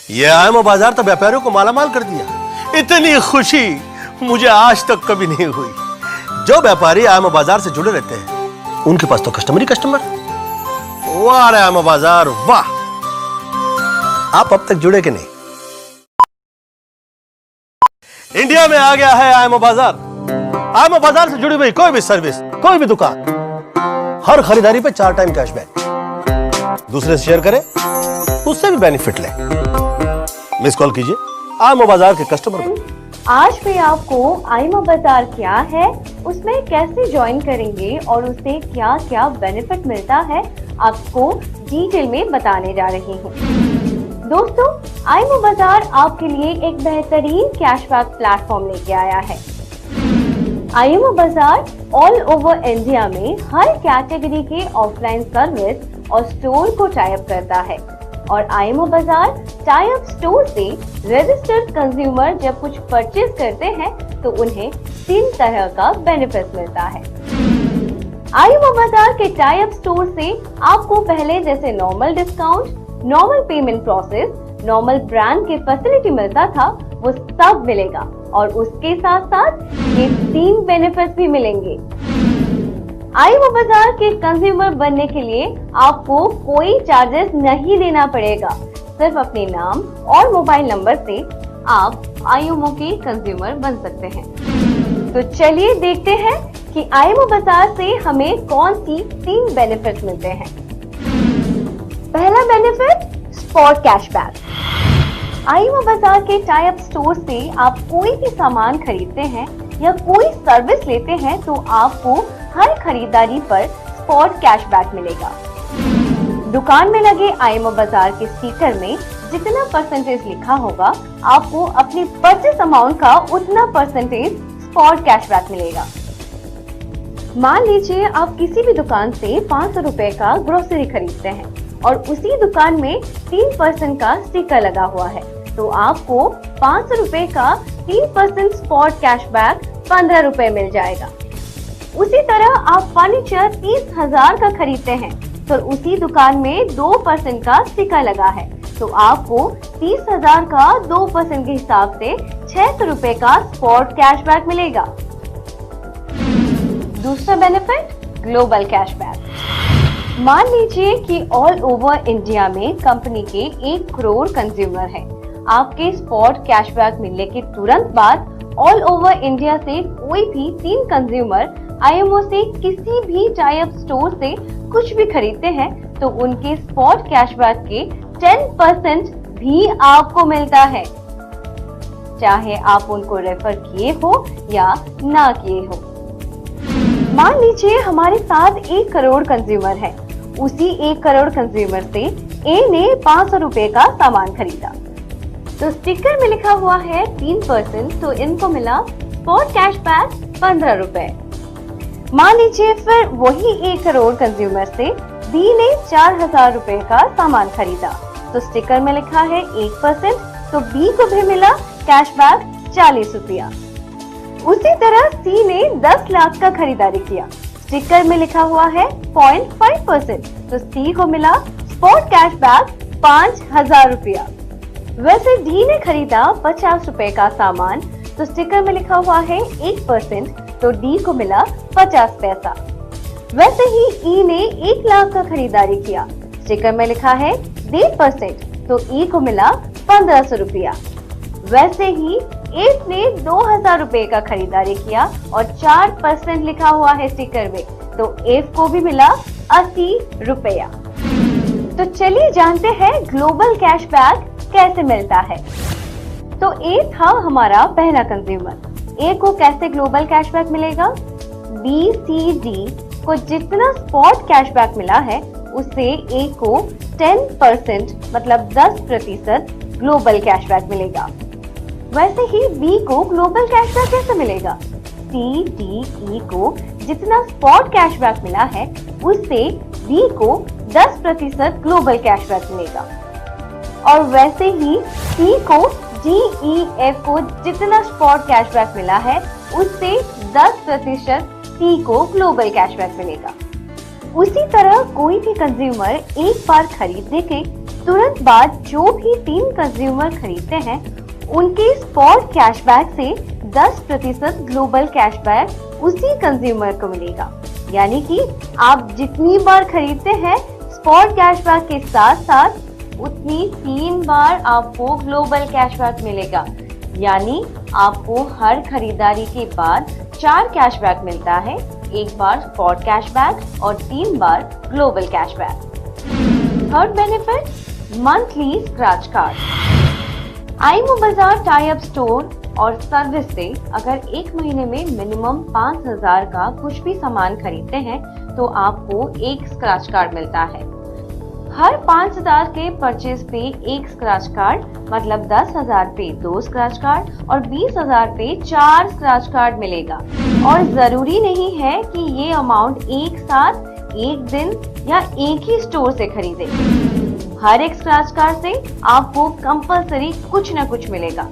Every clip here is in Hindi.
ये आयमा बाजार तो व्यापारियों को मालामाल कर दिया। इतनी खुशी मुझे आज तक कभी नहीं हुई। जो व्यापारी आयमा बाजार से जुड़े रहते हैं उनके पास तो कस्टमर ही कस्टमर। वाह रे आयमा बाजार वाह। आप अब तक जुड़े कि नहीं? इंडिया में आ गया है आयमा बाजार। आयमा बाजार से जुड़ी हुई कोई भी सर्विस, कोई भी दुकान, हर खरीदारी पे 4 टाइम कैशबैक। दूसरे से शेयर करें, उससे भी बेनिफिट लें। मिस कॉल कीजिए आयमा बाजार के कस्टमर को। आज मैं आपको आयमा बाजार क्या है, उसमें कैसे ज्वाइन करेंगे और उससे क्या क्या बेनिफिट मिलता है, आपको डिटेल में बताने जा रही हूँ। दोस्तों, आयमा बाजार आपके लिए एक बेहतरीन कैशबैक प्लेटफॉर्म लेके आया है। आयमा बाजार ऑल ओवर इंडिया में हर कैटेगरी के ऑफलाइन सर्विस और स्टोर को टाई अप करता है और आयमा बाजार टाई अप स्टोर से रजिस्टर्ड कंज्यूमर जब कुछ परचेज करते हैं तो उन्हें 3 तरह का बेनिफिट मिलता है। आयमा बाजार के टाई अप स्टोर से आपको पहले जैसे normal discount, normal payment process, normal brand के फैसिलिटी मिलता था, वो सब मिलेगा और उसके साथ साथ ये 3 बेनिफिट भी मिलेंगे। आयमा बाजार के कंज्यूमर बनने के लिए आपको कोई चार्जेस नहीं देना पड़ेगा। सिर्फ अपने नाम और मोबाइल नंबर से आप आयमा के कंज्यूमर बन सकते हैं। तो चलिए देखते हैं कि आयमा बाजार से हमें कौन सी 3 बेनिफिट मिलते हैं। पहला बेनिफिट, स्पॉट कैशबैक। आयमा बाजार के टाई अप स्टोर से आप कोई भी सामान खरीदते हैं या कोई सर्विस लेते हैं तो आपको हर खरीदारी पर स्पॉट कैशबैक मिलेगा। दुकान में लगे आयमा बाजार के स्टिकर में जितना परसेंटेज लिखा होगा, आपको अपनी परचेस अमाउंट का उतना परसेंटेज स्पॉट कैशबैक मिलेगा। मान लीजिए आप किसी भी दुकान से 500 रुपए का ग्रोसरी खरीदते हैं और उसी दुकान में 3% का स्टिकर लगा हुआ है, तो आपको 500 रुपए का 3% स्पॉट कैशबैक 15 रुपए मिल जाएगा। उसी तरह आप फर्नीचर 30,000 का खरीदते हैं तो उसी दुकान में 2% का स्टिकर लगा है, तो आपको 30,000 का 2% के हिसाब से 600 रुपए का स्पॉट कैशबैक मिलेगा। दूसरा बेनिफिट, ग्लोबल कैशबैक। मान लीजिए कि ऑल ओवर इंडिया में कंपनी के 1 करोड़ कंज्यूमर हैं। आपके स्पॉट कैशबैक मिलने के तुरंत बाद ऑल ओवर इंडिया से कोई भी 3 कंज्यूमर आयमा से किसी भी टाई अप स्टोर से कुछ भी खरीदते हैं तो उनके स्पॉट कैशबैक के 10% भी आपको मिलता है, चाहे आप उनको रेफर किए हो या ना किए हो। मान लीजिए हमारे साथ 1 करोड़ कंज्यूमर है। उसी 1 करोड़ कंज्यूमर से ए ने 500 रुपए का सामान खरीदा, तो स्टिकर में लिखा हुआ है 3%, तो इनको मिला स्पॉट कैशबैक 15 रुपए। मान लीजिए फिर वही 1 करोड़ कंज्यूमर से बी ने 4,000 रुपए का सामान खरीदा, तो स्टिकर में लिखा है 1%, तो बी को भी मिला कैशबैक 40 रुपया। उसी तरह सी ने 10 लाख का खरीदारी किया, स्टिकर में लिखा हुआ है 0.5%, तो सी को मिला स्पॉट कैशबैक 5,000 रुपया। वैसे डी ने खरीदा 50 रुपए का सामान, तो स्टिकर में लिखा हुआ है 1%, तो डी को मिला 50 पैसा। वैसे ही ई ने 1 लाख का खरीदारी किया, स्टिकर में लिखा है 1.5%, तो ई को मिला 1500 रुपया। वैसे ही एफ ने 2,000 रुपए का खरीदारी किया और 4% लिखा हुआ है स्टिकर में, तो एफ को भी मिला 80 रुपया। तो चलिए जानते हैं ग्लोबल कैशबैक कैसे मिलता है। तो ए था हमारा पहला कंज्यूमर। ए को कैसे ग्लोबल कैशबैक मिलेगा? बी, सी, डी को जितना स्पॉट कैशबैक मिला है उससे ए को 10% मतलब 10% ग्लोबल कैशबैक मिलेगा। वैसे ही बी को ग्लोबल कैशबैक कैसे मिलेगा? सी, डी, ई को जितना स्पॉट कैशबैक मिला है उससे बी को 10% ग्लोबल कैशबैक मिलेगा। और वैसे ही सी को डी, ई, एफ को जितना स्पॉट कैशबैक मिला है उससे 10% सी को ग्लोबल कैशबैक मिलेगा। उसी तरह कोई भी कंज्यूमर एक बार खरीदने के तुरंत बाद जो भी 3 कंज्यूमर खरीदते हैं उनके स्पॉट कैशबैक से 10% ग्लोबल कैशबैक उसी कंज्यूमर को मिलेगा। यानी कि आप जितनी बार खरीदते हैं स्पॉट कैशबैक के साथ साथ उतनी 3 बार आपको ग्लोबल कैशबैक मिलेगा। यानी आपको हर खरीदारी के बाद 4 कैशबैक मिलता है, 1 बार स्पॉट कैशबैक और 3 बार global cashback. Third benefit, monthly scratch card. आईमो बाजार टाई अप स्टोर और सर्विस से अगर 1 महीने में मिनिमम 5000 का कुछ भी सामान खरीदते हैं तो आपको एक स्क्रैच कार्ड मिलता है। हर 5000 के परचेज पे 1 स्क्रैच कार्ड, मतलब 10,000 पे 2 स्क्रैच कार्ड और 20,000 पे 4 स्क्रैच कार्ड मिलेगा। और जरूरी नहीं है कि ये अमाउंट एक साथ, एक दिन या एक ही स्टोर से खरीदे। हर एक स्क्रैच कार्ड से आपको कंपलसरी कुछ न कुछ मिलेगा।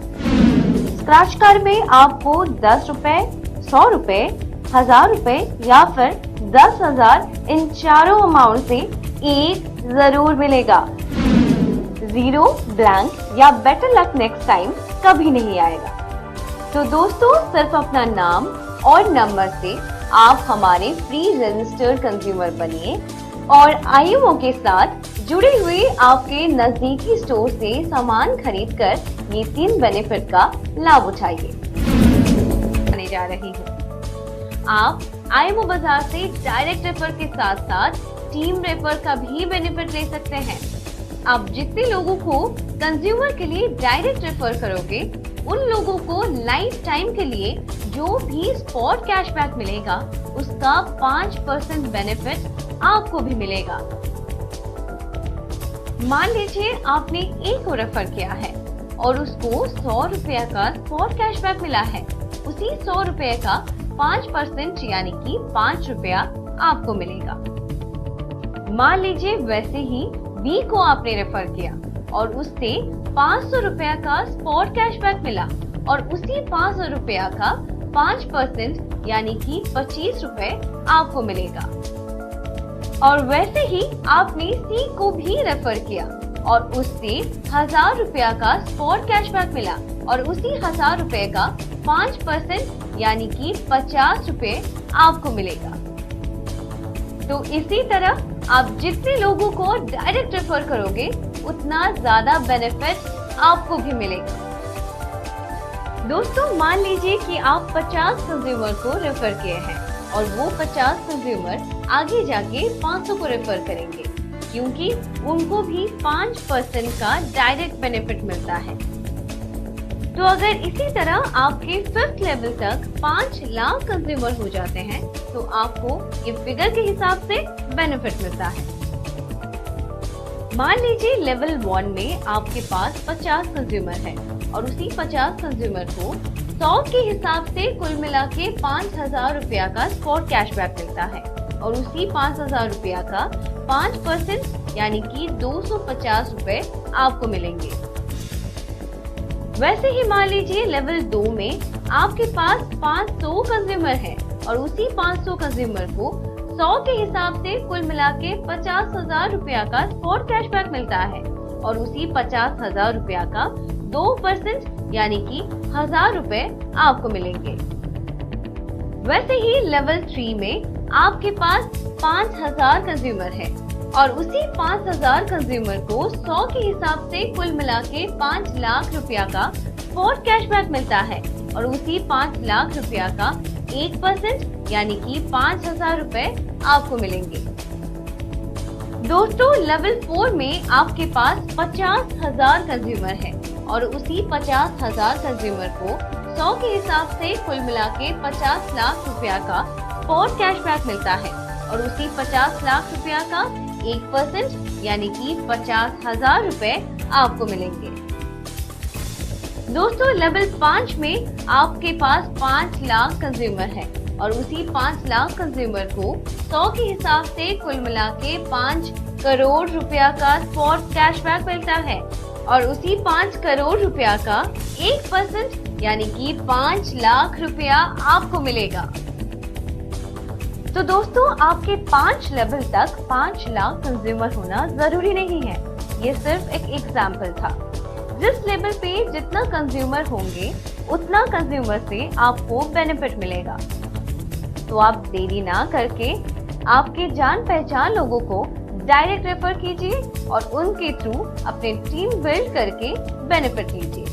स्क्रैच कार्ड में आपको 10 रुपए, 100 रुपए, 1000 रुपए या फिर 10,000 इन चारों अमाउंट से एक जरूर मिलेगा। जीरो, ब्लैंक या बेटर लक नेक्स्ट टाइम कभी नहीं आएगा। तो दोस्तों, सिर्फ अपना नाम और नंबर से आप हमारे फ्री रजिस्टर्ड कंज्यूमर बनिए और आईएमओ के साथ जुड़े हुए आपके नजदीकी स्टोर से सामान खरीदकर ये 3 बेनिफिट का लाभ उठाइए। आने जा रही हूँ, आप आईएमओ बाजार से डायरेक्ट रेफर के साथ साथ टीम रेफर का भी बेनिफिट ले सकते हैं। आप जितने लोगों को कंज्यूमर के लिए डायरेक्ट रेफर करोगे उन लोगों को लाइफ टाइम के लिए जो भी स्पॉट कैशबैक मिलेगा उसका 5% बेनिफिट आपको भी मिलेगा। मान लीजिए आपने एक को रेफर किया है और उसको 100 रुपया का स्पॉट कैशबैक मिला है, उसी 100 रुपये का 5% यानी कि 5 रुपया आपको मिलेगा। मान लीजिए वैसे ही बी को आपने रेफर किया और उससे 500 रुपया का स्पॉट कैशबैक मिला और उसी 500 रुपया का 5% यानी कि 25 रुपए आपको मिलेगा। और वैसे ही आपने सी को भी रेफर किया और उससे 1000 रुपया का स्पॉट कैशबैक मिला और उसी 1000 रुपए का 5% यानी कि 50 रुपए आपको मिलेगा। तो इसी तरह आप जितने लोगों को डायरेक्ट रेफर करोगे उतना ज्यादा बेनिफिट आपको भी मिलेगा। दोस्तों, मान लीजिए कि आप 50 कंज्यूमर को रेफर किए हैं और वो 50 कंज्यूमर आगे जाके 500 को रेफर करेंगे क्योंकि उनको भी 5% का डायरेक्ट बेनिफिट मिलता है। तो अगर इसी तरह आपके 5th लेवल तक 5 लाख कंज्यूमर हो जाते हैं तो आपको ये फिगर के हिसाब से बेनिफिट मिलता है। मान लीजिए लेवल 1 में आपके पास 50 कंज्यूमर है और उसी 50 कंज्यूमर को 100 के हिसाब से कुल मिला के 5,000 रुपया का स्पॉट कैशबैक मिलता है और उसी 5,000 रुपया का 5% यानी कि 250 रुपए आपको मिलेंगे। वैसे ही मान लीजिए लेवल 2 में आपके पास 500 कंज्यूमर है और उसी 500 कंज्यूमर को 100 के हिसाब से कुल मिला के 50,000 रुपया का स्पॉट कैशबैक मिलता है और उसी 50,000 रुपया का 2% यानी कि 1000 रुपए आपको मिलेंगे। वैसे ही लेवल 3 में आपके पास 5000 कंज्यूमर है और उसी 5000 कंज्यूमर को 100 के हिसाब से कुल मिला के 5 लाख रुपया का स्पॉट कैशबैक मिलता है और उसी 5 लाख रुपया का 1% यानी कि 5000 रुपए आपको मिलेंगे। दोस्तों, लेवल 4 में आपके पास 50,000 कंज्यूमर है और उसी 50,000 कंज्यूमर को 100 के हिसाब से कुल मिला के 50 लाख रुपया का स्पॉट कैशबैक मिलता है और उसी 50 लाख रुपया का 1% यानी कि 50,000 रुपए आपको मिलेंगे। दोस्तों, लेवल 5 में आपके पास 5 लाख कंज्यूमर है और उसी 5 लाख कंज्यूमर को 100 के हिसाब से कुल मिला के 5 करोड़ रुपया का स्पॉट कैशबैक मिलता है और उसी 5 करोड़ रुपया का 1% यानी कि 5 लाख रुपया आपको मिलेगा। तो दोस्तों, आपके 5 लेवल तक 5 लाख कंज्यूमर होना जरूरी नहीं है। ये सिर्फ एक एग्जाम्पल था। जिस लेवल पे जितना कंज्यूमर होंगे उतना कंज्यूमर से आपको बेनिफिट मिलेगा। तो आप देरी ना करके आपके जान पहचान लोगों को डायरेक्ट रेफर कीजिए और उनके थ्रू अपने टीम बिल्ड करके बेनिफिट लीजिए।